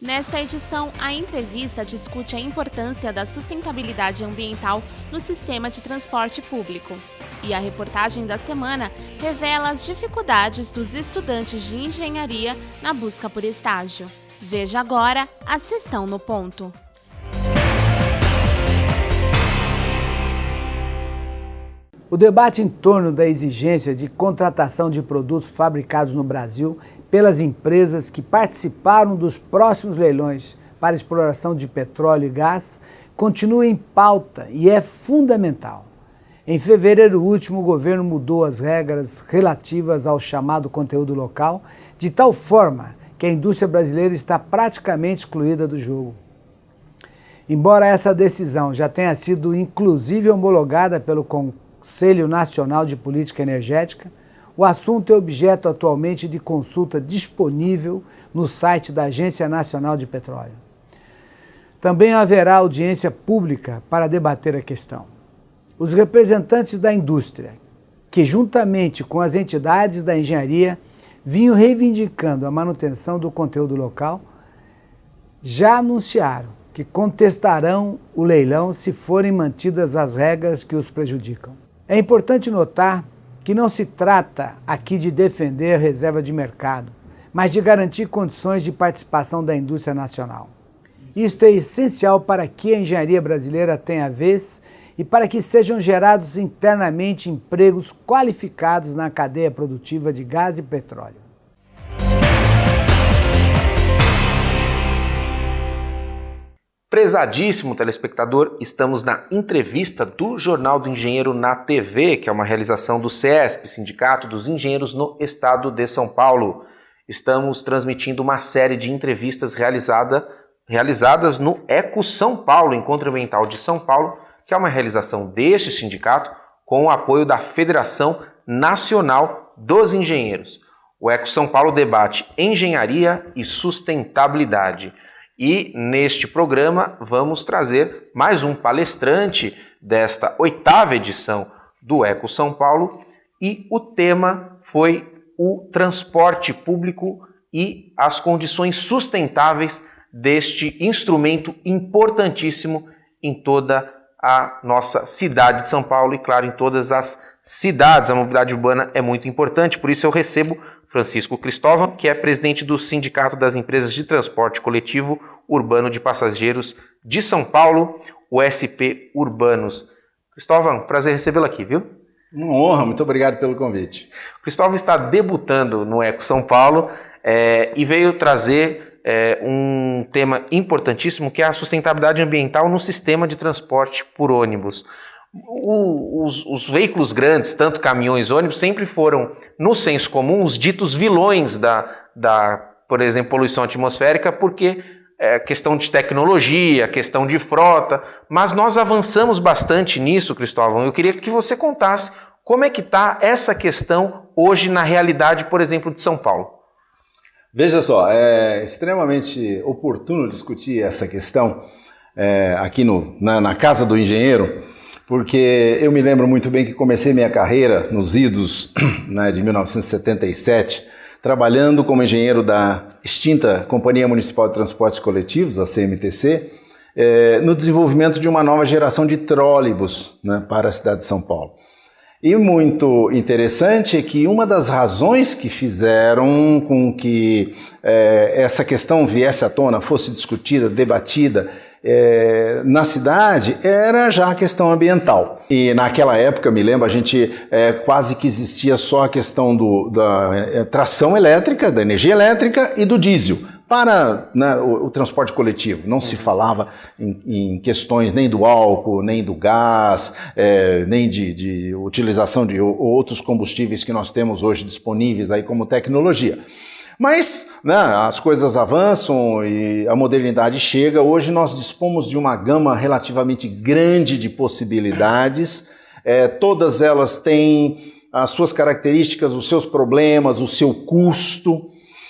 Nesta edição, a entrevista discute a importância da sustentabilidade ambiental no sistema de transporte público. E a reportagem da semana revela as dificuldades dos estudantes de engenharia na busca por estágio. Veja agora a Seção no Ponto. O debate em torno da exigência de contratação de produtos fabricados no Brasil pelas empresas que participaram dos próximos leilões para exploração de petróleo e gás continua em pauta e é fundamental. Em fevereiro último, o governo mudou as regras relativas ao chamado conteúdo local, de tal forma que a indústria brasileira está praticamente excluída do jogo. Embora essa decisão já tenha sido inclusive homologada pelo Conselho Nacional de Política Energética, o assunto é objeto atualmente de consulta disponível no site da Agência Nacional de Petróleo. Também haverá audiência pública para debater a questão. Os representantes da indústria, que juntamente com as entidades da engenharia vinham reivindicando a manutenção do conteúdo local, já anunciaram que contestarão o leilão se forem mantidas as regras que os prejudicam. É importante notar que não se trata aqui de defender a reserva de mercado, mas de garantir condições de participação da indústria nacional. Isto é essencial para que a engenharia brasileira tenha vez e para que sejam gerados internamente empregos qualificados na cadeia produtiva de gás e petróleo. Prezadíssimo telespectador, estamos na entrevista do Jornal do Engenheiro na TV, que é uma realização do CESP, Sindicato dos Engenheiros no Estado de São Paulo. Estamos transmitindo uma série de entrevistas realizadas no Eco São Paulo, Encontro Ambiental de São Paulo, que é uma realização deste sindicato com o apoio da Federação Nacional dos Engenheiros. O Eco São Paulo debate engenharia e sustentabilidade. E neste programa vamos trazer mais um palestrante desta 8ª edição do Eco São Paulo e o tema foi o transporte público e as condições sustentáveis deste instrumento importantíssimo em toda a nossa cidade de São Paulo e, claro, em todas as cidades. A mobilidade urbana é muito importante, por isso eu recebo Francisco Cristóvão, que é presidente do Sindicato das Empresas de Transporte Coletivo Urbano de Passageiros de São Paulo, o SP Urbanos. Cristóvão, prazer recebê-lo aqui, viu? Uma honra, muito obrigado pelo convite. O Cristóvão está debutando no Eco São Paulo e veio trazer um tema importantíssimo, que é a sustentabilidade ambiental no sistema de transporte por ônibus. Os veículos grandes, tanto caminhões, ônibus, sempre foram, no senso comum, os ditos vilões por exemplo, poluição atmosférica, porque é questão de tecnologia, questão de frota, mas nós avançamos bastante nisso, Cristóvão. Eu queria que você contasse como é que está essa questão hoje na realidade, por exemplo, de São Paulo. Veja só, é extremamente oportuno discutir essa questão aqui na Casa do Engenheiro, porque eu me lembro muito bem que comecei minha carreira nos idos de 1977, trabalhando como engenheiro da extinta Companhia Municipal de Transportes Coletivos, a CMTC, no desenvolvimento de uma nova geração de trólebus para a cidade de São Paulo. E muito interessante é que uma das razões que fizeram com que essa questão viesse à tona, fosse discutida, debatida, na cidade, era já a questão ambiental. E naquela época, me lembro, a gente quase que existia só a questão da tração elétrica, da energia elétrica e do diesel para o transporte coletivo. Não se falava em questões nem do álcool, nem do gás, nem de utilização de outros combustíveis que nós temos hoje disponíveis aí como tecnologia. Mas as coisas avançam e a modernidade chega. Hoje nós dispomos de uma gama relativamente grande de possibilidades. Todas elas têm as suas características, os seus problemas, o seu custo.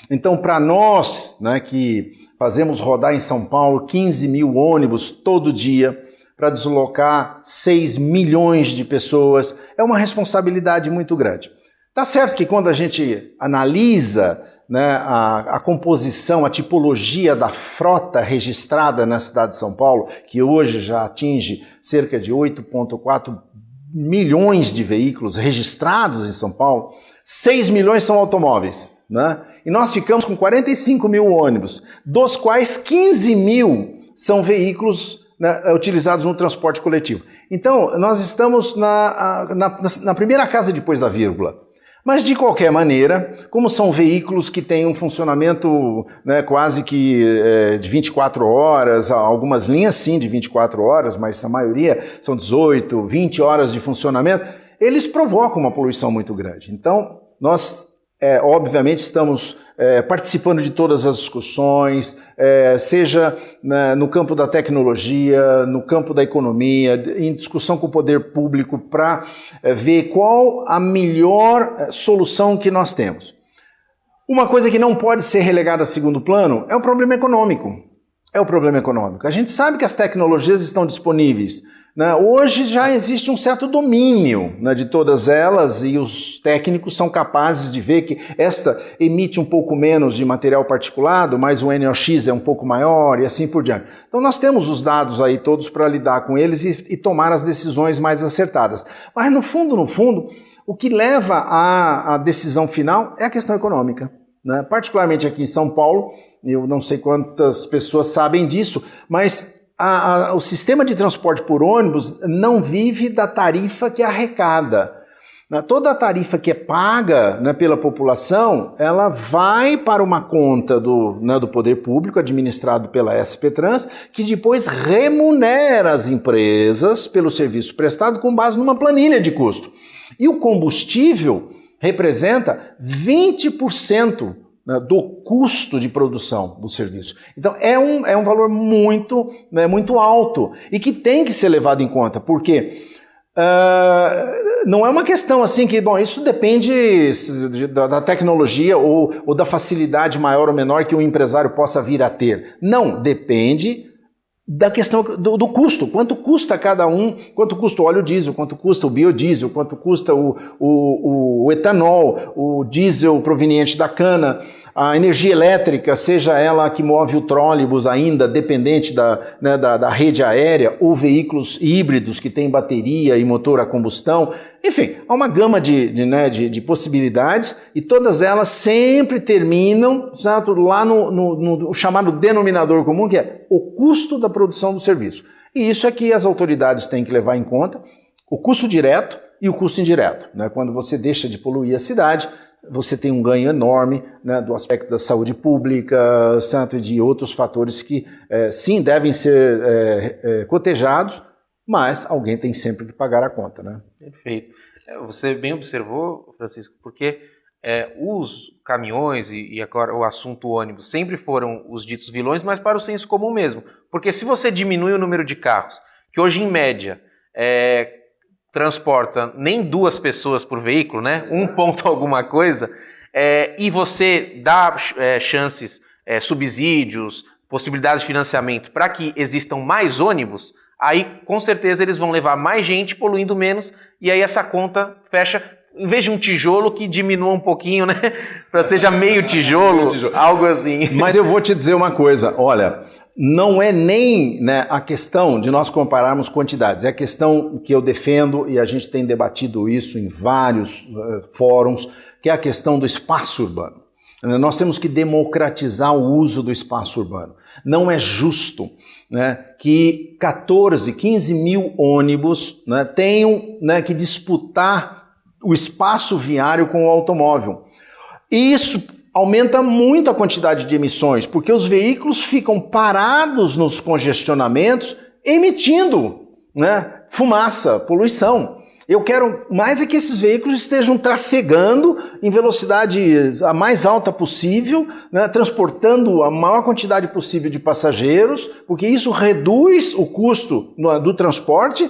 Então, para nós, que fazemos rodar em São Paulo 15 mil ônibus todo dia para deslocar 6 milhões de pessoas, é uma responsabilidade muito grande. Tá certo que quando a gente analisa né, a composição, a tipologia da frota registrada na cidade de São Paulo, que hoje já atinge cerca de 8,4 milhões de veículos registrados em São Paulo, 6 milhões são automóveis, né? E nós ficamos com 45 mil ônibus, dos quais 15 mil são veículos, né, utilizados no transporte coletivo. Então, nós estamos na primeira casa depois da vírgula. Mas, de qualquer maneira, como são veículos que têm um funcionamento, né, quase que de 24 horas, algumas linhas sim de 24 horas, mas a maioria são 18, 20 horas de funcionamento, eles provocam uma poluição muito grande. Então, nós, obviamente, estamos participando de todas as discussões, seja no campo da tecnologia, no campo da economia, em discussão com o poder público para ver qual a melhor solução que nós temos. Uma coisa que não pode ser relegada a segundo plano é o problema econômico. É o problema econômico. A gente sabe que as tecnologias estão disponíveis, né? Hoje já existe um certo domínio, né, de todas elas, e os técnicos são capazes de ver que esta emite um pouco menos de material particulado, mas o NOx é um pouco maior e assim por diante. Então nós temos os dados aí todos para lidar com eles e tomar as decisões mais acertadas. Mas no fundo, o que leva à decisão final é a questão econômica, né? Particularmente aqui em São Paulo, eu não sei quantas pessoas sabem disso, mas o sistema de transporte por ônibus não vive da tarifa que arrecada. Toda a tarifa que é paga, né, pela população, ela vai para uma conta do poder público, administrado pela SP Trans, que depois remunera as empresas pelo serviço prestado com base numa planilha de custo. E o combustível representa 20% do custo de produção do serviço. Então é um valor muito, né, muito alto e que tem que ser levado em conta, porque não é uma questão assim que, bom, isso depende da tecnologia ou da facilidade maior ou menor que o empresário possa vir a ter. Não, depende da questão do custo, quanto custa cada um, quanto custa o óleo diesel, quanto custa o biodiesel, quanto custa o etanol, o diesel proveniente da cana, a energia elétrica, seja ela que move o trólebus ainda, dependente da rede aérea, ou veículos híbridos que têm bateria e motor a combustão. Enfim, há uma gama de possibilidades e todas elas sempre terminam, certo, lá no chamado denominador comum, que é o custo da produção do serviço. E isso é que as autoridades têm que levar em conta, o custo direto e o custo indireto, né? Quando você deixa de poluir a cidade, você tem um ganho enorme, né, do aspecto da saúde pública, certo, e de outros fatores que sim devem ser cotejados, mas alguém tem sempre que pagar a conta, né? Perfeito. Você bem observou, Francisco, porque os caminhões e agora o assunto ônibus sempre foram os ditos vilões, mas para o senso comum mesmo. Porque se você diminui o número de carros, que hoje em média transporta nem 2 pessoas por veículo, né? 1 ponto alguma coisa, e você dá chances, subsídios, possibilidades de financiamento para que existam mais ônibus, aí com certeza eles vão levar mais gente poluindo menos e aí essa conta fecha, em vez de um tijolo que diminua um pouquinho, né? Para seja meio tijolo, algo assim. Mas eu vou te dizer uma coisa, olha, não é nem, né, a questão de nós compararmos quantidades, é a questão que eu defendo e a gente tem debatido isso em vários fóruns, que é a questão do espaço urbano. Nós temos que democratizar o uso do espaço urbano. Não é justo, né, que 14, 15 mil ônibus, né, tenham, né, que disputar o espaço viário com o automóvel. E isso aumenta muito a quantidade de emissões, porque os veículos ficam parados nos congestionamentos, emitindo, né, fumaça, poluição. Eu quero mais é que esses veículos estejam trafegando em velocidade a mais alta possível, né, transportando a maior quantidade possível de passageiros, porque isso reduz o custo do transporte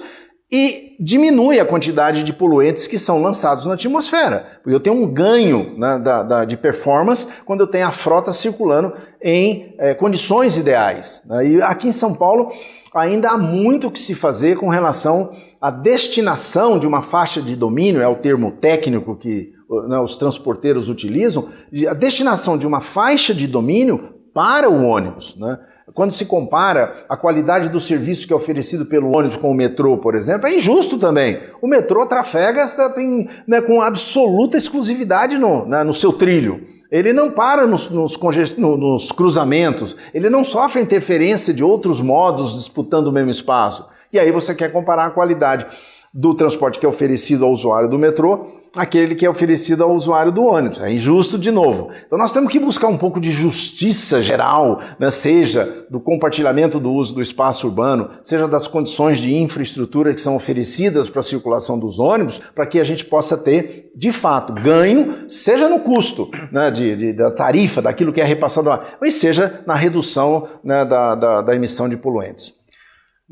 e diminui a quantidade de poluentes que são lançados na atmosfera. Porque eu tenho um ganho, né, de performance quando eu tenho a frota circulando em condições ideais. E aqui em São Paulo ainda há muito o que se fazer com relação à destinação de uma faixa de domínio, é o termo técnico que os transporteiros utilizam, a destinação de uma faixa de domínio para o ônibus, né? Quando se compara a qualidade do serviço que é oferecido pelo ônibus com o metrô, por exemplo, é injusto também. O metrô trafega com absoluta exclusividade no seu trilho. Ele não para nos cruzamentos, ele não sofre interferência de outros modos disputando o mesmo espaço. E aí você quer comparar a qualidade do transporte que é oferecido ao usuário do metrô, aquele que é oferecido ao usuário do ônibus. É injusto de novo. Então nós temos que buscar um pouco de justiça geral, né? Seja do compartilhamento do uso do espaço urbano, seja das condições de infraestrutura que são oferecidas para a circulação dos ônibus, para que a gente possa ter, de fato, ganho, seja no custo, né, da tarifa, daquilo que é repassado, mas seja na redução, né, da emissão de poluentes.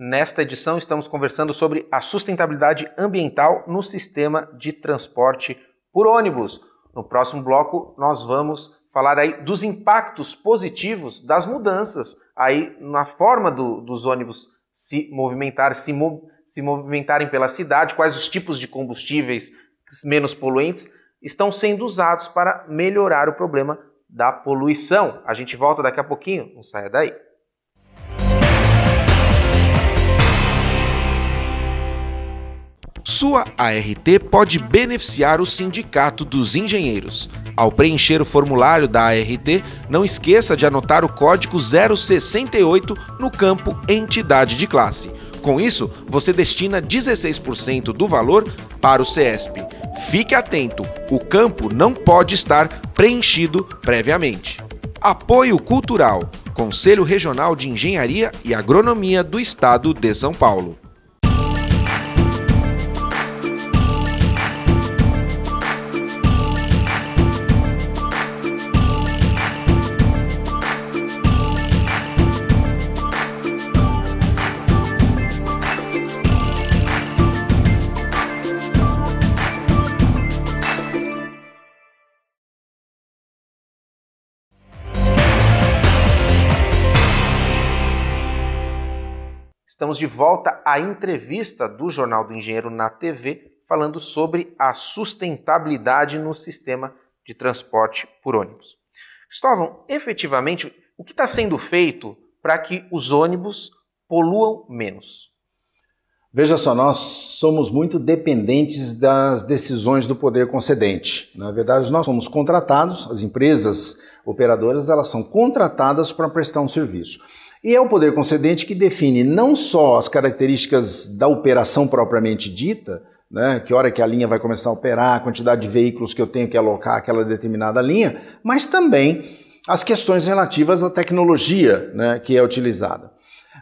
Nesta edição, estamos conversando sobre a sustentabilidade ambiental no sistema de transporte por ônibus. No próximo bloco, nós vamos falar aí dos impactos positivos das mudanças aí na forma dos ônibus se movimentarem pela cidade, quais os tipos de combustíveis menos poluentes estão sendo usados para melhorar o problema da poluição. A gente volta daqui a pouquinho, não saia daí. Sua ART pode beneficiar o Sindicato dos Engenheiros. Ao preencher o formulário da ART, não esqueça de anotar o código 068 no campo Entidade de Classe. Com isso, você destina 16% do valor para o CESP. Fique atento, o campo não pode estar preenchido previamente. Apoio Cultural, Conselho Regional de Engenharia e Agronomia do Estado de São Paulo. Estamos de volta à entrevista do Jornal do Engenheiro na TV, falando sobre a sustentabilidade no sistema de transporte por ônibus. Cristóvão, efetivamente, o que está sendo feito para que os ônibus poluam menos? Veja só, nós somos muito dependentes das decisões do poder concedente. Na verdade, nós somos contratados, as empresas operadoras, elas são contratadas para prestar um serviço. E é o poder concedente que define não só as características da operação propriamente dita, né, que hora que a linha vai começar a operar, a quantidade de veículos que eu tenho que alocar àquela determinada linha, mas também as questões relativas à tecnologia, né, que é utilizada.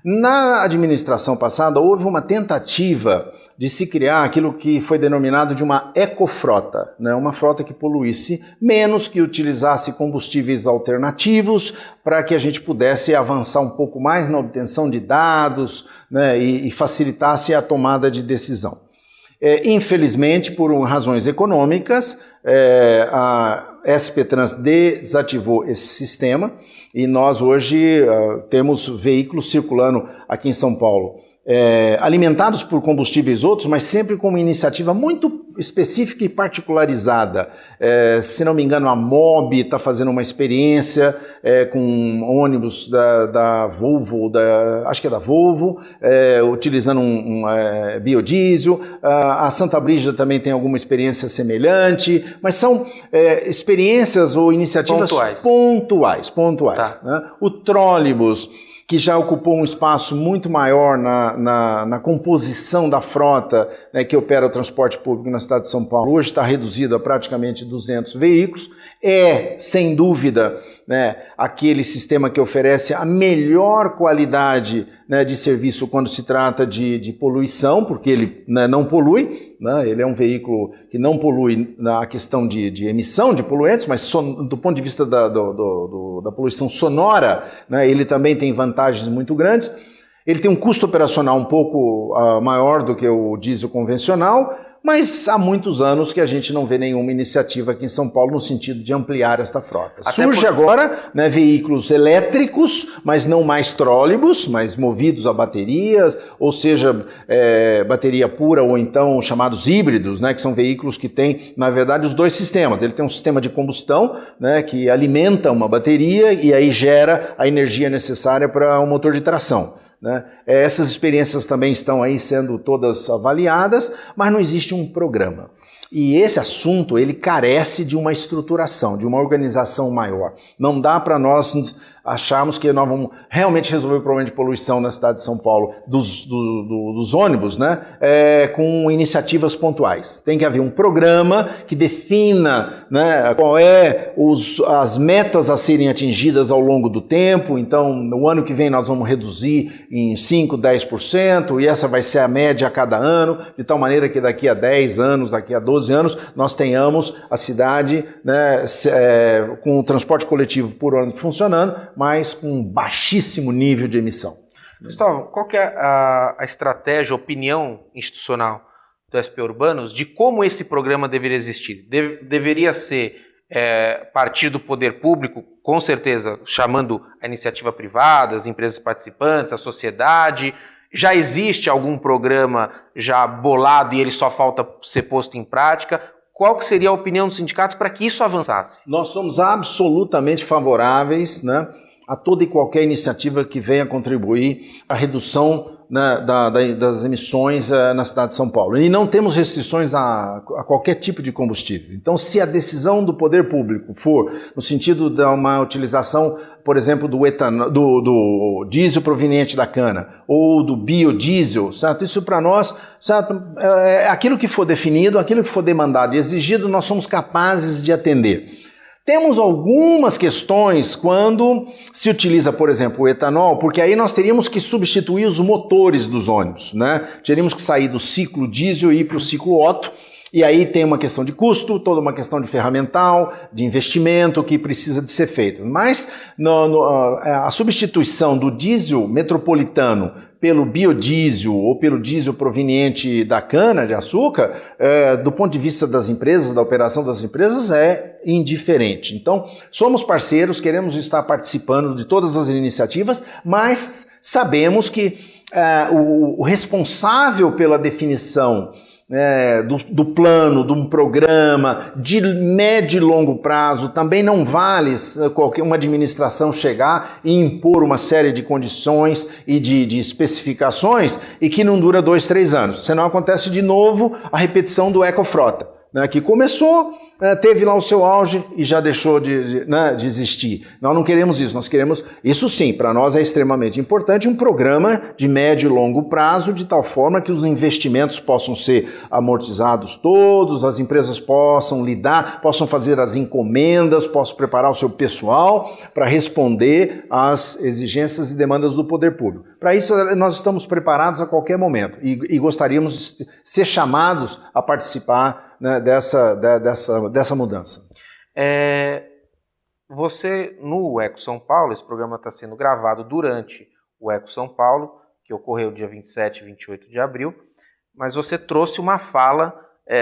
Na administração passada, houve uma tentativa de se criar aquilo que foi denominado de uma ecofrota, né? Uma frota que poluísse menos, que utilizasse combustíveis alternativos, para que a gente pudesse avançar um pouco mais na obtenção de dados, né, e facilitasse a tomada de decisão. Infelizmente, por razões econômicas, a SP Trans desativou esse sistema e nós hoje temos veículos circulando aqui em São Paulo, alimentados por combustíveis outros, mas sempre com uma iniciativa muito específica e particularizada. Se não me engano, a MOB está fazendo uma experiência com ônibus da Volvo, acho que é da Volvo, utilizando um biodiesel. A Santa Brígida também tem alguma experiência semelhante, mas são experiências ou iniciativas pontuais. Tá. Né? O trólebus, que já ocupou um espaço muito maior na composição da frota, né, que opera o transporte público na cidade de São Paulo, hoje está reduzido a praticamente 200 veículos, sem dúvida, né, aquele sistema que oferece a melhor qualidade, né, de serviço quando se trata de poluição, porque ele, né, não polui, né, ele é um veículo que não polui na questão de emissão de poluentes, mas do ponto de vista da poluição sonora, né, ele também tem vantagens muito grandes. Ele tem um custo operacional um pouco maior do que o diesel convencional, mas há muitos anos que a gente não vê nenhuma iniciativa aqui em São Paulo no sentido de ampliar esta frota. Surge agora, né, veículos elétricos, mas não mais trólebus, mas movidos a baterias, ou seja, bateria pura ou então chamados híbridos, né, que são veículos que têm, na verdade, os dois sistemas. Ele tem um sistema de combustão, né, que alimenta uma bateria e aí gera a energia necessária para um motor de tração. Né? Essas experiências também estão aí sendo todas avaliadas, mas não existe um programa. E esse assunto, ele carece de uma estruturação, de uma organização maior. Não dá para nós acharmos que nós vamos realmente resolver o problema de poluição na cidade de São Paulo dos ônibus, né? Com iniciativas pontuais. Tem que haver um programa que defina, né, qual as metas a serem atingidas ao longo do tempo. Então, no ano que vem nós vamos reduzir em 5%, 10%, e essa vai ser a média a cada ano, de tal maneira que daqui a 10 anos, daqui a 12 anos, nós tenhamos a cidade, né, com o transporte coletivo por ônibus funcionando, mas com baixíssimo nível de emissão. Cristóvão, qual que é a estratégia, a opinião institucional do SP Urbanos de como esse programa deveria existir? Deveria ser partir do poder público, com certeza, chamando a iniciativa privada, as empresas participantes, a sociedade. Já existe algum programa já bolado e ele só falta ser posto em prática? Qual que seria a opinião dos sindicatos para que isso avançasse? Nós somos absolutamente favoráveis, né, a toda e qualquer iniciativa que venha contribuir à redução, né, das emissões na cidade de São Paulo. E não temos restrições a qualquer tipo de combustível. Então, se a decisão do poder público for no sentido de uma utilização, por exemplo, do diesel proveniente da cana ou do biodiesel, certo? Isso para nós, certo? Aquilo que for definido, aquilo que for demandado e exigido, nós somos capazes de atender. Temos algumas questões quando se utiliza, por exemplo, o etanol, porque aí nós teríamos que substituir os motores dos ônibus, né? Teríamos que sair do ciclo diesel e ir para o ciclo Otto, e aí tem uma questão de custo, toda uma questão de ferramental, de investimento que precisa de ser feito. Mas a substituição do diesel metropolitano pelo biodiesel ou pelo diesel proveniente da cana-de-açúcar, do ponto de vista das empresas, da operação das empresas, é indiferente. Então, somos parceiros, queremos estar participando de todas as iniciativas, mas sabemos que o responsável pela definição do plano, de um programa de médio e longo prazo, também não vale qualquer uma administração chegar e impor uma série de condições e de especificações e que não dura 2, 3 anos. Senão acontece de novo a repetição do Ecofrota, né, que começou, teve lá o seu auge e já deixou de existir. Nós não queremos isso, nós queremos, isso sim, para nós é extremamente importante, um programa de médio e longo prazo, de tal forma que os investimentos possam ser amortizados todos, as empresas possam lidar, possam fazer as encomendas, possam preparar o seu pessoal para responder às exigências e demandas do poder público. Para isso, nós estamos preparados a qualquer momento e gostaríamos de ser chamados a participar, né, dessa mudança. Você, no Eco São Paulo, esse programa está sendo gravado durante o Eco São Paulo, que ocorreu dia 27 e 28 de abril, mas você trouxe uma fala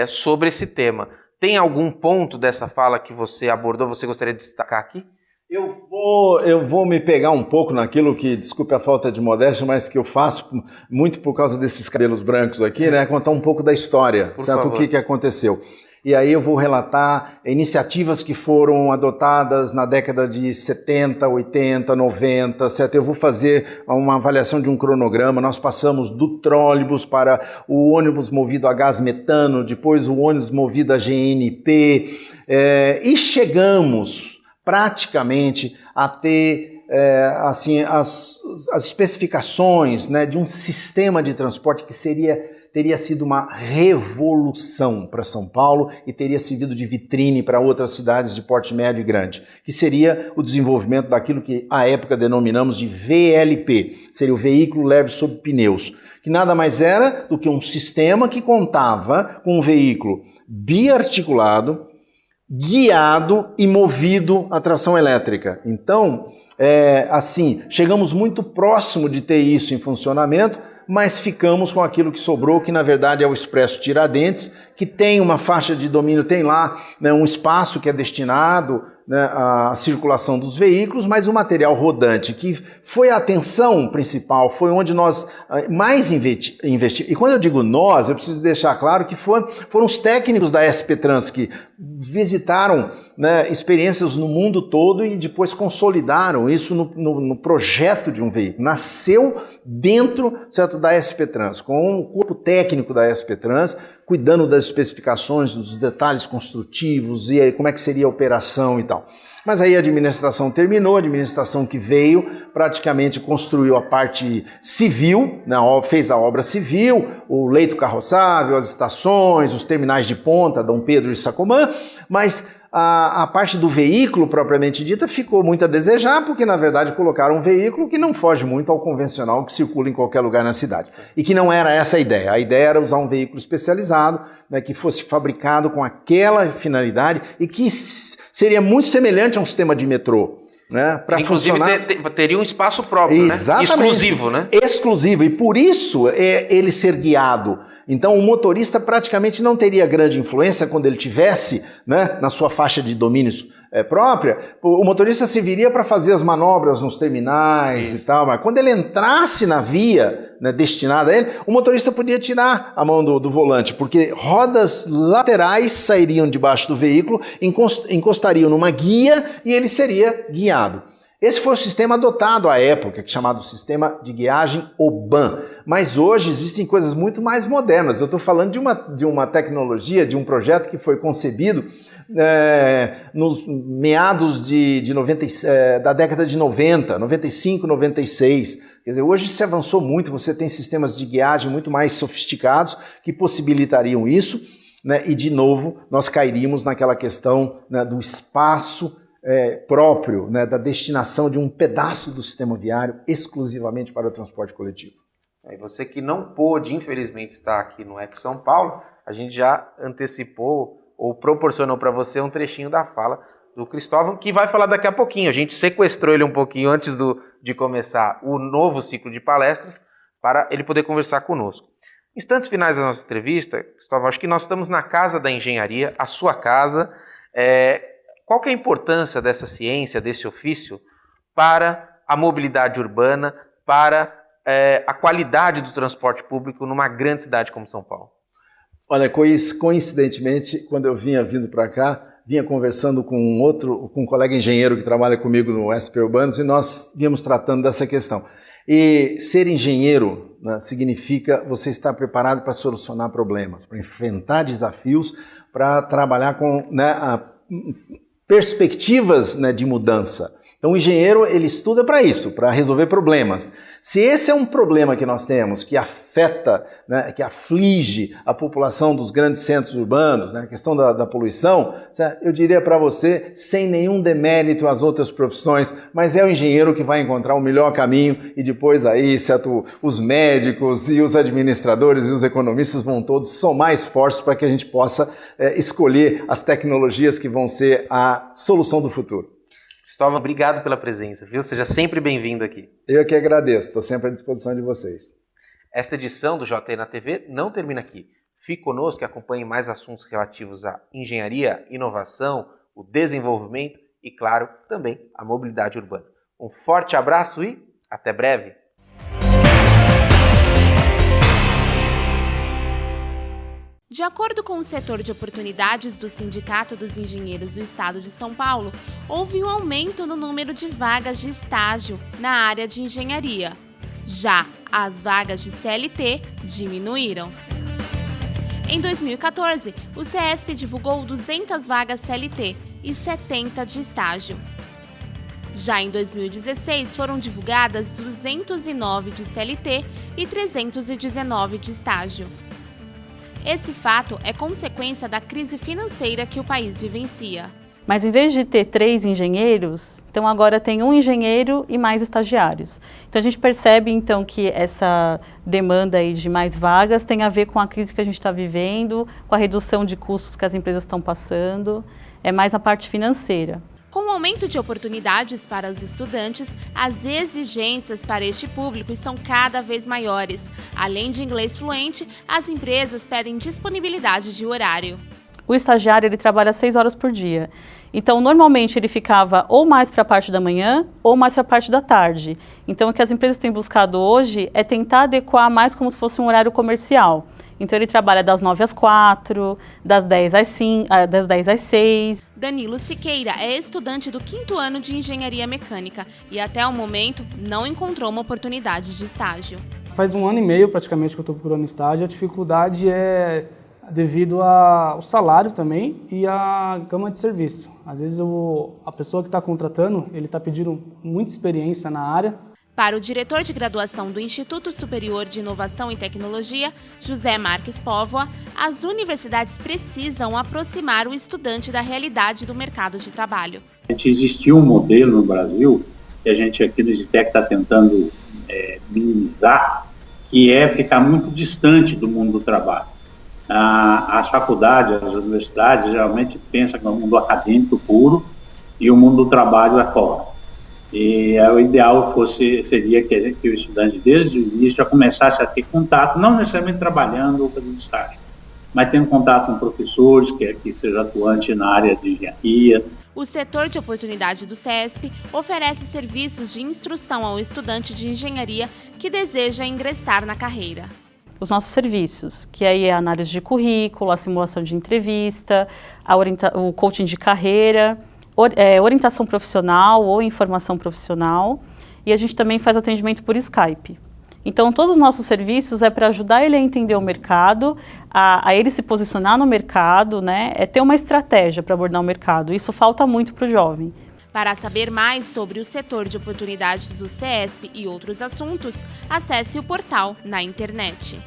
sobre esse tema. Tem algum ponto dessa fala que você abordou, você gostaria de destacar aqui? Eu vou me pegar um pouco naquilo que, desculpe a falta de modéstia, mas que eu faço muito por causa desses cabelos brancos aqui, né? Contar um pouco da história, certo? O que aconteceu. E aí eu vou relatar iniciativas que foram adotadas na década de 70, 80, 90, certo? Eu vou fazer uma avaliação de um cronograma. Nós passamos do trólebus para o ônibus movido a gás metano, depois o ônibus movido a GNP, e chegamos praticamente a ter as especificações, né, de um sistema de transporte que teria sido uma revolução para São Paulo e teria servido de vitrine para outras cidades de porte médio e grande, que seria o desenvolvimento daquilo que à época denominamos de VLP, seria o veículo leve sob pneus, que nada mais era do que um sistema que contava com um veículo biarticulado, guiado e movido a tração elétrica. Então, chegamos muito próximo de ter isso em funcionamento, mas ficamos com aquilo que sobrou, que na verdade é o Expresso Tiradentes, que tem uma faixa de domínio, tem lá, né, um espaço que é destinado, né, à circulação dos veículos, mas o material rodante, que foi a atenção principal, foi onde nós mais investimos. E quando eu digo nós, eu preciso deixar claro que foram os técnicos da SP Trans que visitaram, né, experiências no mundo todo e depois consolidaram isso no projeto de um veículo. Nasceu dentro, certo, da SP Trans, com o corpo técnico da SP Trans, cuidando das especificações, dos detalhes construtivos e aí como é que seria a operação e tal. Mas aí a administração terminou, a administração que veio praticamente construiu a parte civil, né, fez a obra civil, o leito carroçável, as estações, os terminais de ponta, Dom Pedro e Sacomã, mas a parte do veículo propriamente dita ficou muito a desejar, porque na verdade colocaram um veículo que não foge muito ao convencional que circula em qualquer lugar na cidade. E que não era essa a ideia. A ideia era usar um veículo especializado, né, que fosse fabricado com aquela finalidade e que seria muito semelhante a um sistema de metrô. Né, inclusive teria um espaço próprio, exatamente, né? Exclusivo, né? Exclusivo, e por isso ele ser guiado. Então o motorista praticamente não teria grande influência quando ele tivesse, né, na sua faixa de domínios própria. O motorista serviria para fazer as manobras nos terminais e tal, mas quando ele entrasse na via, né, destinada a ele, o motorista podia tirar a mão do volante, porque rodas laterais sairiam debaixo do veículo, encostariam numa guia e ele seria guiado. Esse foi o sistema adotado à época, chamado Sistema de Guiagem OBAN. Mas hoje existem coisas muito mais modernas. Eu estou falando de uma tecnologia, de um projeto que foi concebido nos meados da década de 90, 95, 96. Quer dizer, hoje se avançou muito, você tem sistemas de guiagem muito mais sofisticados que possibilitariam isso, né? E, de novo, nós cairíamos naquela questão, né, do espaço próprio, né, da destinação de um pedaço do sistema viário exclusivamente para o transporte coletivo. E você que não pôde, infelizmente, estar aqui no Eco São Paulo, a gente já antecipou ou proporcionou para você um trechinho da fala do Cristóvão, que vai falar daqui a pouquinho. A gente sequestrou ele um pouquinho antes de começar o novo ciclo de palestras para ele poder conversar conosco. Instantes finais da nossa entrevista, Cristóvão, acho que nós estamos na Casa da Engenharia, a sua casa. Qual que é a importância dessa ciência, desse ofício, para a mobilidade urbana, para a qualidade do transporte público numa grande cidade como São Paulo? Olha, coincidentemente, quando eu vindo para cá, vinha conversando com um colega engenheiro que trabalha comigo no SP Urbanos e nós vínhamos tratando dessa questão. E ser engenheiro, né, significa você estar preparado para solucionar problemas, para enfrentar desafios, para trabalhar com, né, perspectivas, né, de mudança. Então o engenheiro ele estuda para isso, para resolver problemas. Se esse é um problema que nós temos, que afeta, né, que aflige a população dos grandes centros urbanos, né, a questão da poluição, eu diria para você, sem nenhum demérito às outras profissões, mas é o engenheiro que vai encontrar o melhor caminho e depois aí, certo, os médicos e os administradores e os economistas vão todos somar esforços para que a gente possa escolher as tecnologias que vão ser a solução do futuro. Cristóvão, obrigado pela presença, viu? Seja sempre bem-vindo aqui. Eu que agradeço, estou sempre à disposição de vocês. Esta edição do JN na TV não termina aqui. Fique conosco e acompanhe mais assuntos relativos à engenharia, inovação, o desenvolvimento e, claro, também a mobilidade urbana. Um forte abraço e até breve! De acordo com o setor de oportunidades do Sindicato dos Engenheiros do Estado de São Paulo, houve um aumento no número de vagas de estágio na área de engenharia. Já as vagas de CLT diminuíram. Em 2014, o CESP divulgou 200 vagas CLT e 70 de estágio. Já em 2016, foram divulgadas 209 de CLT e 319 de estágio. Esse fato é consequência da crise financeira que o país vivencia. Mas em vez de ter 3 engenheiros, então agora tem um engenheiro e mais estagiários. Então a gente percebe então que essa demanda aí de mais vagas tem a ver com a crise que a gente está vivendo, com a redução de custos que as empresas estão passando, é mais a parte financeira. Com o aumento de oportunidades para os estudantes, as exigências para este público estão cada vez maiores. Além de inglês fluente, as empresas pedem disponibilidade de horário. O estagiário ele trabalha 6 horas por dia. Então, normalmente, ele ficava ou mais para a parte da manhã ou mais para a parte da tarde. Então, o que as empresas têm buscado hoje é tentar adequar mais como se fosse um horário comercial. Então, ele trabalha das 9 às 4, das 10 às 5, das 10 às 6. Danilo Siqueira é estudante do 5º ano de Engenharia Mecânica e, até o momento, não encontrou uma oportunidade de estágio. Faz 1 ano e meio, praticamente, que eu estou procurando estágio. A dificuldade é devido ao salário também e à gama de serviço. Às vezes a pessoa que está contratando, ele está pedindo muita experiência na área. Para o diretor de graduação do Instituto Superior de Inovação e Tecnologia, José Marques Póvoa, as universidades precisam aproximar o estudante da realidade do mercado de trabalho. Existiu um modelo no Brasil, que a gente aqui no Zitec está tentando minimizar, que é ficar muito distante do mundo do trabalho. As faculdades, as universidades, geralmente pensam que é um mundo acadêmico puro e o mundo do trabalho é fora. E o ideal seria que o estudante, desde o início, já começasse a ter contato, não necessariamente trabalhando ou fazendo estágio, mas tendo contato com professores, que seja atuante na área de engenharia. O setor de oportunidade do CESP oferece serviços de instrução ao estudante de engenharia que deseja ingressar na carreira. Os nossos serviços, que aí é a análise de currículo, a simulação de entrevista, o coaching de carreira, orientação profissional ou informação profissional, e a gente também faz atendimento por Skype. Então, todos os nossos serviços é para ajudar ele a entender o mercado, a ele se posicionar no mercado, né? É ter uma estratégia para abordar o mercado. Isso falta muito para o jovem. Para saber mais sobre o setor de oportunidades do CESP e outros assuntos, acesse o portal na internet.